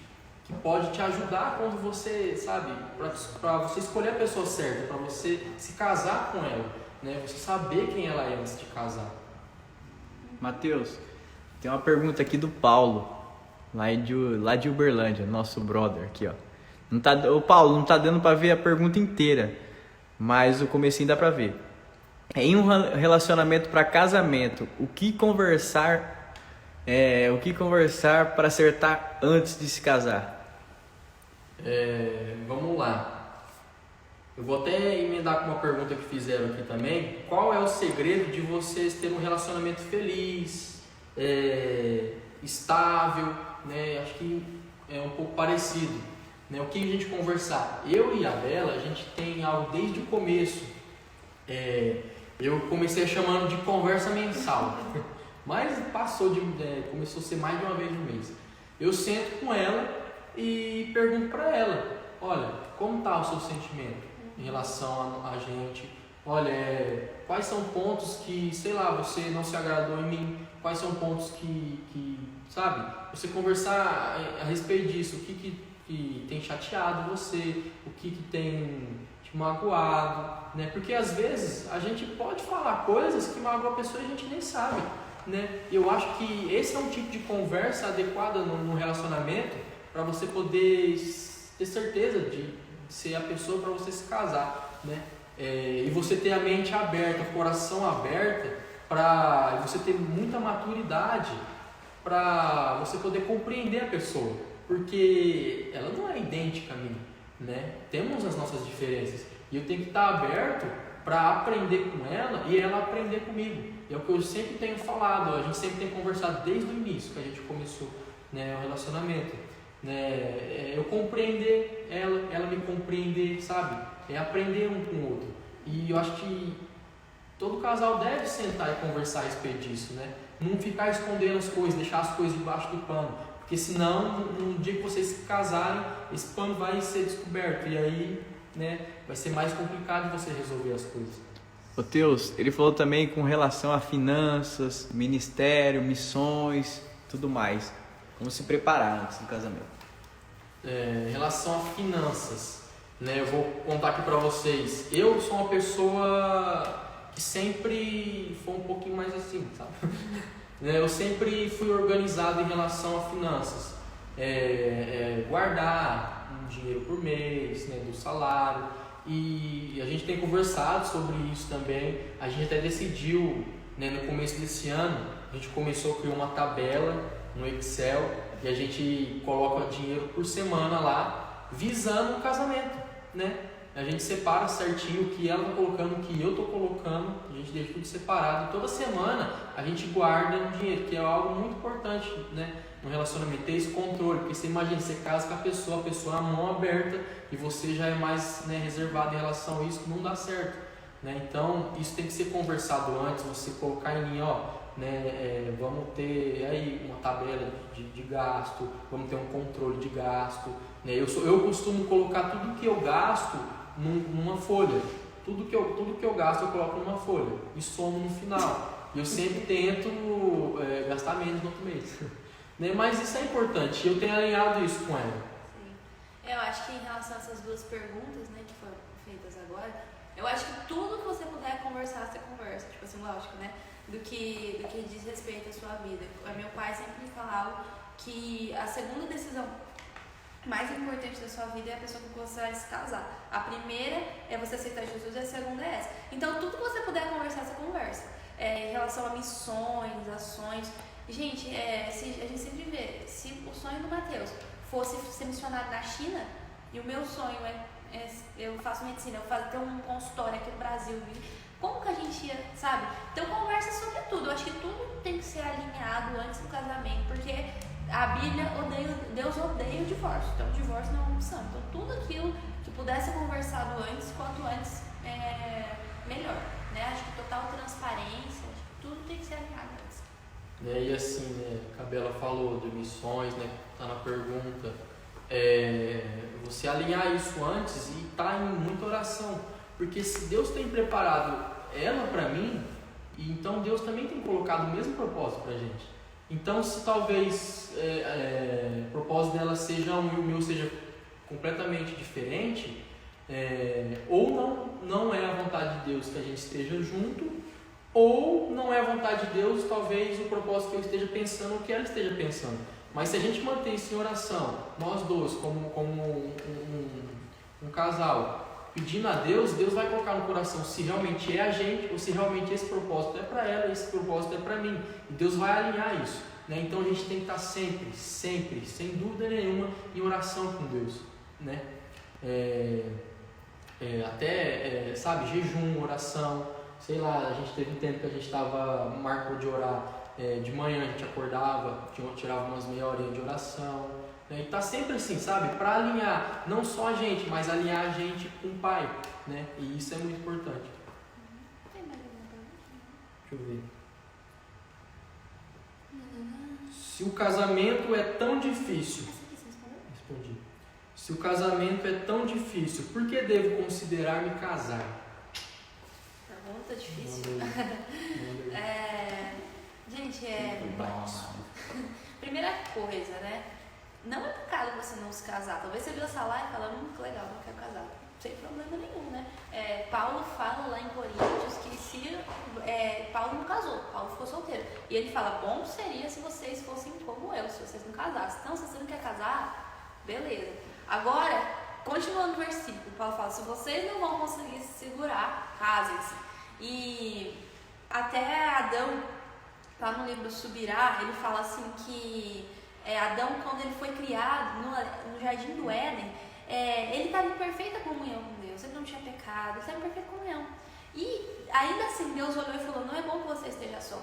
que pode te ajudar quando você, sabe, para você escolher a pessoa certa, para você se casar com ela, né? Você saber quem ela é antes de casar. Mateus, tem uma pergunta aqui do Paulo, lá de Uberlândia, nosso brother aqui, ó. O Paulo, não tá dando para ver a pergunta inteira, mas o comecinho dá para ver. Em um relacionamento para casamento, o que conversar para acertar antes de se casar? Vamos lá. Eu vou até emendar com uma pergunta que fizeram aqui também. Qual é o segredo de vocês terem um relacionamento feliz, estável, né? Acho que é um pouco parecido, né? O que a gente conversar? Eu e a Bela, a gente tem algo desde o começo. Eu comecei chamando de conversa mensal, mas começou a ser mais de uma vez no mês. Eu sento com ela e pergunto para ela: olha, como está o seu sentimento em relação a gente? Olha, quais são pontos que, sei lá, você não se agradou em mim? Quais são pontos que sabe? Você conversar a respeito disso, o que tem chateado você, o que tem te magoado, né? Porque às vezes a gente pode falar coisas que magoam a pessoa e a gente nem sabe, né? Eu acho que esse é um tipo de conversa adequada no relacionamento para você poder ter certeza de ser a pessoa para você se casar, né? E você ter a mente aberta, o coração aberto, para você ter muita maturidade para você poder compreender a pessoa, porque ela não é idêntica a mim, né? Temos as nossas diferenças e eu tenho que estar aberto para aprender com ela e ela aprender comigo. É o que eu sempre tenho falado, a gente sempre tem conversado desde o início que a gente começou, né, o relacionamento, né? Eu compreender ela me compreender, sabe? É aprender um com o outro. E eu acho que todo casal deve sentar e conversar a respeito disso, né? Não ficar escondendo as coisas, deixar as coisas debaixo do pano, porque senão no dia que vocês se casarem, esse pano vai ser descoberto e aí, né, vai ser mais complicado de você resolver as coisas. Ô Teus, ele falou também com relação a finanças, ministério, missões, tudo mais. Como se preparar antes do casamento? Em relação a finanças, né, eu vou contar aqui para vocês. Eu sou uma pessoa que sempre foi um pouquinho mais assim, sabe? Eu sempre fui organizado em relação a finanças. Guardar um dinheiro por mês, né, do salário. E a gente tem conversado sobre isso também. A gente até decidiu, né, no começo desse ano, a gente começou a criar uma tabela no Excel e a gente coloca dinheiro por semana lá, visando o casamento, né? A gente separa certinho o que ela está colocando, o que eu estou colocando, a gente deixa tudo separado. E toda semana a gente guarda um dinheiro, que é algo muito importante, né, no relacionamento, ter esse controle. Porque você imagina, você casa com a pessoa a mão aberta e você já é mais, né, reservado em relação a isso, não dá certo, né? Então isso tem que ser conversado antes, você colocar em linha, né, vamos ter aí uma tabela de gasto, vamos ter um controle de gasto, né? Eu costumo colocar tudo que eu gasto numa folha. Tudo que eu gasto eu coloco numa folha e somo no final. E eu sempre tento gastar menos no outro mês. Né? Mas isso é importante, eu tenho alinhado isso com ela. Sim. Eu acho que em relação a essas duas perguntas, né, que foram feitas agora, eu acho que tudo que você puder conversar, você conversa. Tipo assim, lógico, né? Do que diz respeito à sua vida. Meu pai sempre me falava que a segunda decisão mais importante da sua vida é a pessoa com que você vai se casar. A primeira é você aceitar Jesus e a segunda é essa. Então, tudo que você puder conversar, você conversa. Em relação a missões, ações. Gente, a gente sempre vê, se o sonho do Mateus fosse ser missionário na China, e o meu sonho eu faço medicina, eu ter um consultório aqui no Brasil, como que a gente ia, sabe? Então, conversa sobre tudo. Eu acho que tudo tem que ser alinhado antes do casamento, porque a Bíblia Deus odeia o divórcio, então o divórcio não é uma opção. Então tudo aquilo que pudesse ser conversado antes, quanto antes, melhor, né? Acho que total transparência, acho que tudo tem que ser alinhado antes. E assim, né, a Bela falou de missões, né, tá na pergunta, você alinhar isso antes e tá em muita oração, porque se Deus tem preparado ela para mim, então Deus também tem colocado o mesmo propósito pra gente. Então, se talvez o propósito dela seja um e o meu seja completamente diferente, ou não é a vontade de Deus que a gente esteja junto, ou não é a vontade de Deus, talvez o propósito que eu esteja pensando, o que ela esteja pensando. Mas se a gente mantém isso em oração, nós dois, como um casal, pedindo a Deus, Deus vai colocar no coração se realmente é a gente, ou se realmente esse propósito é para ela, esse propósito é para mim. E Deus vai alinhar isso. Né? Então a gente tem que estar sempre, sem dúvida nenhuma, em oração com Deus. Né? Sabe, jejum, oração, sei lá, a gente teve um tempo que a gente marcou de orar, de manhã a gente acordava, tirava umas meia horinha de oração, né? E tá sempre assim, sabe, para alinhar, não só a gente, mas alinhar a gente com o Pai, né? E isso é muito importante. Tem mais alguma pergunta? Deixa eu ver. Se o casamento é tão difícil, Essa aqui você respondeu? respondi. Se o casamento é tão difícil, por que devo considerar me casar? Pergunta difícil. Manda aí. Gente, primeira coisa, né? Não é pecado você não se casar. Talvez você viu essa live e fala, que legal, não quero casar. Sem problema nenhum, né? Paulo fala lá em Coríntios que se Paulo não casou, Paulo ficou solteiro. E ele fala, bom seria se vocês fossem como eu, se vocês não casassem. Então, se você não quer casar, beleza. Agora, continuando o versículo, Paulo fala, se vocês não vão conseguir se segurar, casem-se. E até Adão, lá no livro Subirá, ele fala assim que Adão, quando ele foi criado no jardim do Éden, ele estava em perfeita comunhão com Deus, ele não tinha pecado, ele estava em perfeita comunhão. E ainda assim Deus olhou e falou, não é bom que você esteja só.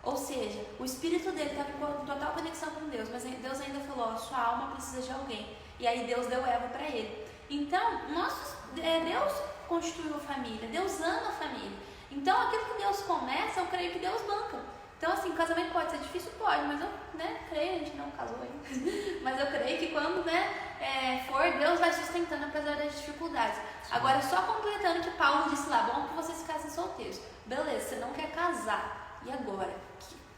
Ou seja, o espírito dele estava em total conexão com Deus, mas Deus ainda falou, sua alma precisa de alguém. E aí Deus deu Eva para ele. Então, Deus constituiu a família, Deus ama a família. Então, aquilo que Deus começa, eu creio que Deus banca. Então, assim, o casamento pode ser difícil? Pode, mas eu creio, a gente não casou ainda. Mas eu creio que quando for, Deus vai sustentando apesar das dificuldades. Agora, só completando que Paulo disse lá, bom que vocês se casem solteiros. Beleza, você não quer casar. E agora?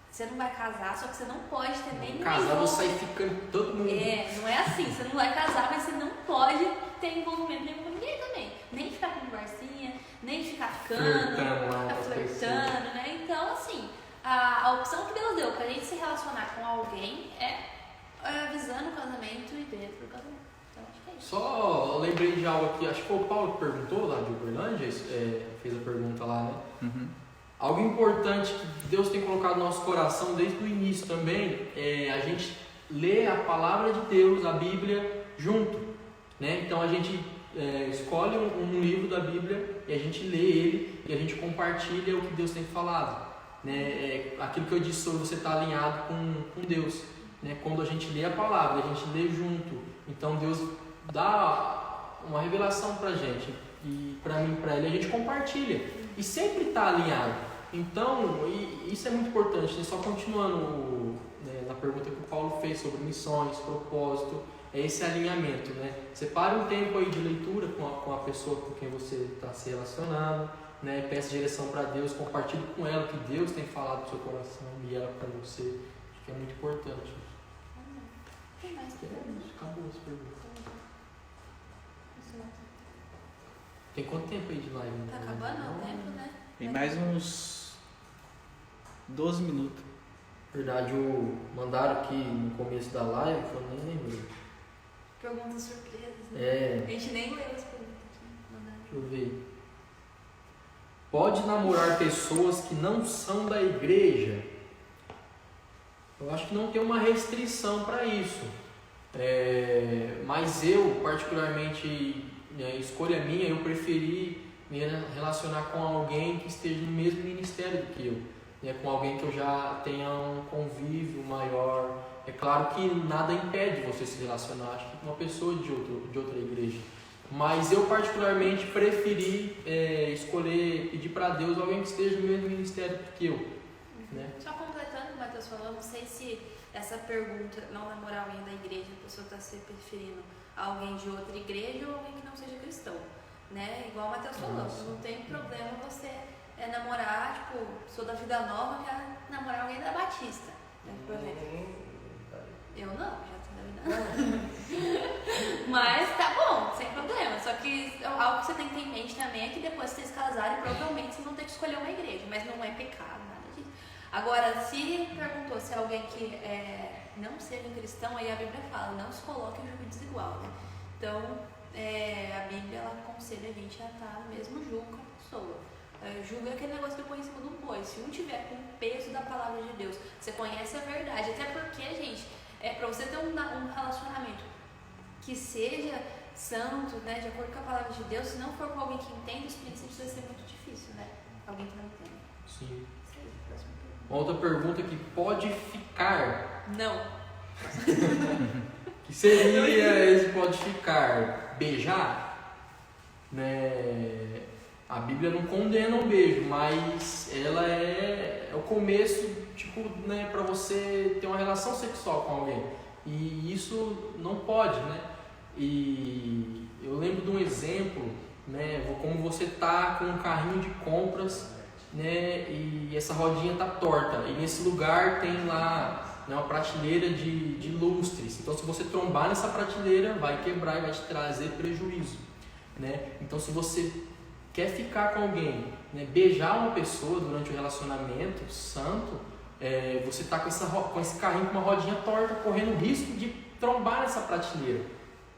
Você não vai casar, só que você não pode ter nem casar, vou sair ficando todo mundo. Não é assim, você não vai casar, mas você não pode ter envolvimento nenhum com ninguém também. Nem ficar com conversinha, nem ficar ficando, flertando, né? Então, assim, a opção que Deus deu pra gente se relacionar com alguém é visando o casamento e dentro do casamento. Então, acho que é isso. Só lembrei de algo aqui, acho que foi o Paulo que perguntou lá de Uberlândia, fez a pergunta lá, né? Uhum. Algo importante que Deus tem colocado no nosso coração desde o início também é a gente ler a palavra de Deus, a Bíblia, junto, né? Então a gente escolhe um livro da Bíblia e a gente lê ele e a gente compartilha o que Deus tem falado, né? Aquilo que eu disse sobre você estar alinhado com Deus, né? Quando a gente lê a palavra, a gente lê junto, então Deus dá uma revelação pra gente e pra mim, pra ele, a gente compartilha e sempre está alinhado. Então, isso é muito importante, né? Só continuando na pergunta que o Paulo fez sobre missões, propósito, é esse alinhamento, né? Separe um tempo aí de leitura com a pessoa com quem você está se relacionando, né? Peça direção para Deus, compartilhe com ela o que Deus tem falado no seu coração e ela para você. Acho que é muito importante. Tem mais perguntas? Acabou as perguntas. Tem quanto tempo aí de live? Tá acabando o tempo, né? Tem mais uns 12 minutos. Na verdade, mandaram aqui no começo da live, que eu nem lembrei. Perguntas surpresas, né? A gente nem leu as perguntas aqui. Mandaram. Deixa eu ver. Pode namorar pessoas que não são da igreja? Eu acho que não tem uma restrição para isso. Mas eu, particularmente, escolha minha, eu preferi me relacionar com alguém que esteja no mesmo ministério do que eu, com alguém que eu já tenha um convívio maior. É claro que nada impede você se relacionar, acho que com uma pessoa de outra igreja, mas eu particularmente preferi escolher, pedir para Deus alguém que esteja no mesmo ministério do que eu. Né? Só completando o que o Matheus falou, não sei se essa pergunta, não namorar alguém da igreja, a pessoa está se preferindo alguém de outra igreja ou alguém que não seja cristão, né? Igual o Matheus falou, não tem problema você namorar, tipo, sou da Vida Nova, quero namorar alguém da Batista. Eu não, já tô engravidada. Mas tá bom, sem problema. Só que algo que você tem que ter em mente também é que depois que vocês casarem, provavelmente vocês vão ter que escolher uma igreja. Mas não é pecado, nada disso. Agora, se perguntou se é alguém que não seja cristão, aí a Bíblia fala, não se coloque em julgo desigual, né? Então, a Bíblia ela aconselha a gente a estar no mesmo julgo com a pessoa. Julga é aquele negócio que põe em cima do boi. Se um tiver com o peso da palavra de Deus, você conhece a verdade. Até porque, gente, para você ter um relacionamento que seja santo, né, de acordo com a palavra de Deus, se não for com alguém que entende os princípios, vai ser muito difícil, né? Alguém que não entende. Sim. Isso aí, próxima pergunta. Uma outra pergunta que pode ficar. Não. Que seria esse pode ficar? Beijar? Né? A Bíblia não condena o beijo, mas ela é o começo, tipo, né, para você ter uma relação sexual com alguém. E isso não pode, né? E eu lembro de um exemplo, né, como você tá com um carrinho de compras, né, e essa rodinha tá torta, e nesse lugar tem lá, né, uma prateleira de lustres. Então, se você trombar nessa prateleira, vai quebrar e vai te trazer prejuízo, né? Então, se você quer ficar com alguém, né, beijar uma pessoa durante o relacionamento santo, você está com esse carrinho com uma rodinha torta, correndo risco de trombar nessa prateleira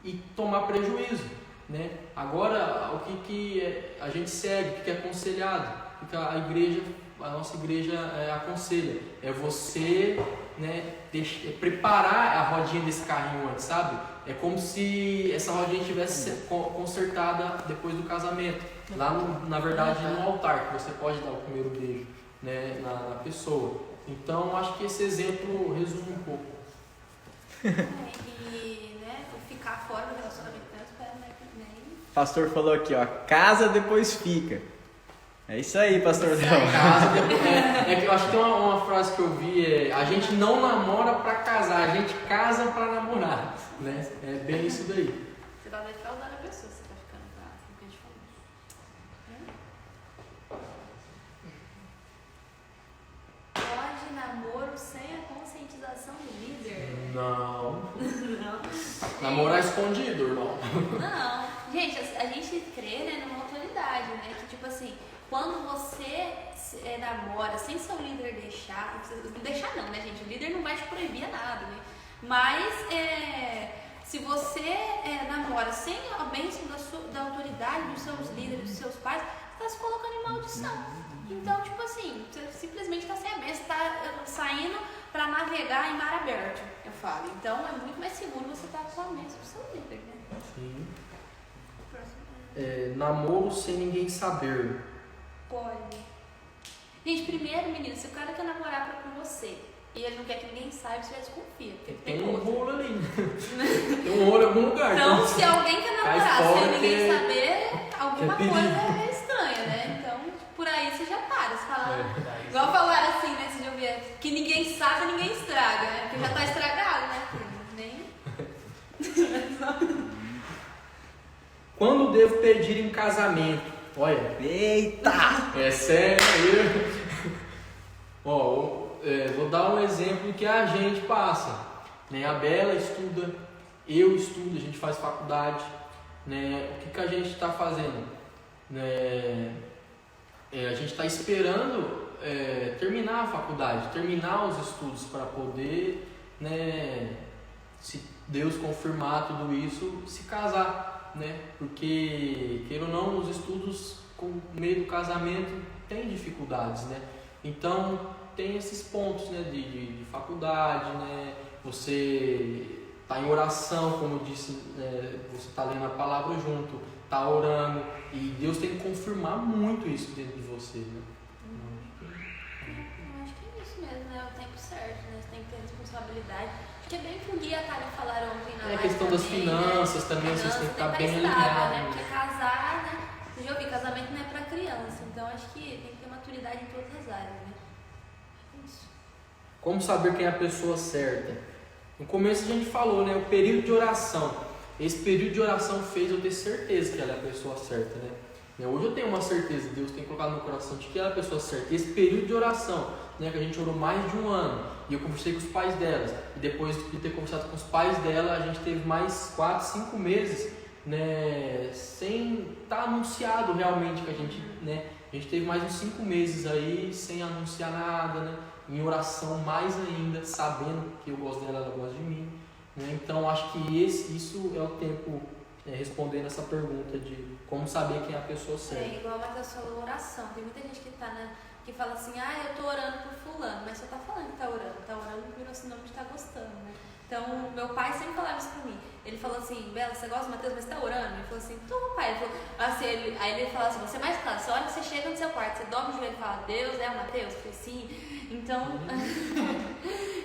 e tomar prejuízo, né? Agora, o que a gente segue, o que é aconselhado, o que a nossa igreja aconselha, é você, né, preparar a rodinha desse carrinho antes, sabe? É como se essa rodinha tivesse consertada depois do casamento. Lá, na verdade, no altar, que você pode dar o primeiro beijo, né, na pessoa. Então, acho que esse exemplo resume um pouco. E, né, ficar fora do relacionamento, nem... O pastor falou aqui, ó, casa depois fica. É isso aí, pastor Léo. Casa depois, que eu acho que tem uma frase que eu vi, a gente não namora pra casar, a gente casa pra namorar, né? É bem isso daí. Você vai deixar o da pessoa, você tá ficando pra o que a gente falou. Pode namoro sem a conscientização do líder? Não. Não. Namorar escondido, irmão. Não. Gente, a gente crê, né, numa autoridade, né? Que tipo assim, quando você namora sem seu líder deixar não, né, gente? O líder não vai te proibir nada, né? Mas se você namora sem a bênção da autoridade dos seus líderes, dos seus pais, você está se colocando em maldição. Então, tipo assim, você simplesmente está sem a bênção, está saindo para navegar em mar aberto, eu falo. Então, é muito mais seguro você estar com a bênção do seu líder, né? Sim. Namoro sem ninguém saber. Pode. Gente, primeiro, menino, se o cara quer namorar com você e ele não quer que ninguém saiba, você já desconfia. Tem um rolo ali. Tem um rolo em algum lugar. Então, se alguém quer namorar sem ninguém que saber, alguma perigo. coisa é estranha, né? Então, por aí você já para. Você fala, igual falaram assim, né? Você já ouviu, que ninguém sabe, ninguém estraga, né? Porque já tá estragado, né? Nem... Quando devo pedir em casamento? Olha. Eita! É sério. Vou dar um exemplo que a gente passa. Né? A Bela estuda, eu estudo, a gente faz faculdade. Né? O que a gente está fazendo? Né? A gente está esperando terminar a faculdade, terminar os estudos para poder, né, se Deus confirmar tudo isso, se casar. Né? Porque, queira ou não, os estudos com meio do casamento tem dificuldades, né? Então tem esses pontos, né, de faculdade, né? Você está em oração, como eu disse, você está lendo a palavra junto, está orando, e Deus tem que confirmar muito isso dentro de você, né? Eu acho que é isso mesmo, né? O tempo certo, né? Você tem que ter responsabilidade. Acho que é bem que o Gui e a Thalia falaram ontem na live. A questão das finanças também, vocês têm que estar bem alinhados. Né? Porque casar, né? Você já ouviu, casamento não é pra criança. Então acho que tem que ter maturidade em todas as áreas, né? É isso. Como saber quem é a pessoa certa? No começo a gente falou, né? O período de oração. Esse período de oração fez eu ter certeza que ela é a pessoa certa, né? Né? Hoje eu tenho uma certeza, Deus tem colocado no meu coração de que ela é a pessoa certa. Esse período de oração, né, que a gente orou mais de um ano, e eu conversei com os pais delas, e depois de ter conversado com os pais dela, a gente teve mais 4, 5 meses, né, sem estar anunciado realmente que a gente, né, a gente teve mais uns 5 meses aí sem anunciar nada, né, em oração mais ainda, sabendo que eu gosto dela, ela gosta de mim, né. Então acho que isso é o tempo, respondendo essa pergunta de como saber quem é a pessoa certa. É igual a Matheus falou, oração. Tem muita gente que fala assim, eu tô orando por fulano, mas só tá falando que tá orando por esse nome de tá gostando, né? Então, meu pai sempre falava isso pra mim. Ele falou assim, Bela, você gosta do Matheus, mas você tá orando? Ele falou assim, tô, pai. Ele falou, assim, aí ele falou assim, você é mais claro, você olha que você chega no seu quarto, você dobra o joelho e fala, Deus é o Matheus? Eu falei, sim. Então,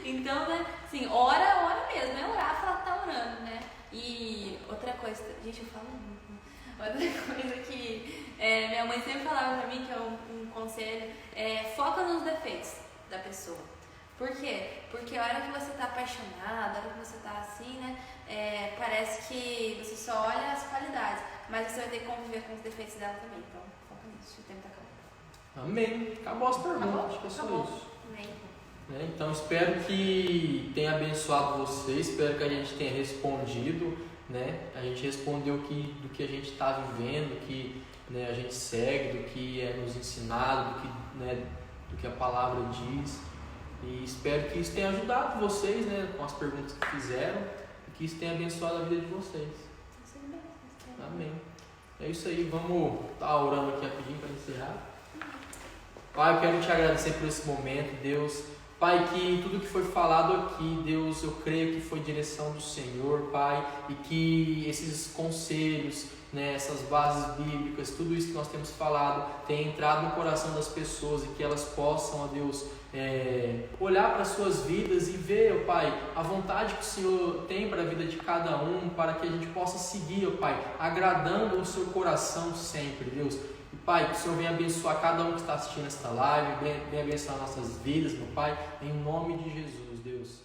então, né, assim, ora mesmo, é orar, falar que tá orando, né? E outra coisa, gente, eu falo muito, né? Outra coisa que minha mãe sempre falava pra mim, que é um conselho, foca nos defeitos da pessoa. Por quê? Porque a hora que você tá apaixonada, a hora que você tá assim, né, parece que você só olha as qualidades, mas você vai ter que conviver com os defeitos dela também. Então, foca nisso, o tempo tá acabando. Amém. Acabou as perguntas, acho que é só isso. Amém. Então espero que tenha abençoado vocês, espero que a gente tenha respondido, né? A gente respondeu do que a gente está vivendo, que, né, a gente segue, do que é nos ensinado, do que a palavra diz, e espero que isso tenha ajudado vocês, né, com as perguntas que fizeram, e que isso tenha abençoado a vida de vocês. Amém. É isso aí, vamos estar orando aqui rapidinho para encerrar. Pai, eu quero te agradecer por esse momento, Deus. Pai, que tudo que foi falado aqui, Deus, eu creio que foi direção do Senhor, Pai, e que esses conselhos, né, essas bases bíblicas, tudo isso que nós temos falado, tenha entrado no coração das pessoas e que elas possam, ó Deus, olhar para as suas vidas e ver, ó Pai, a vontade que o Senhor tem para a vida de cada um, para que a gente possa seguir, ó Pai, agradando o seu coração sempre, Deus. E Pai, que o Senhor venha abençoar cada um que está assistindo esta live, venha abençoar nossas vidas, meu Pai, em nome de Jesus, Deus.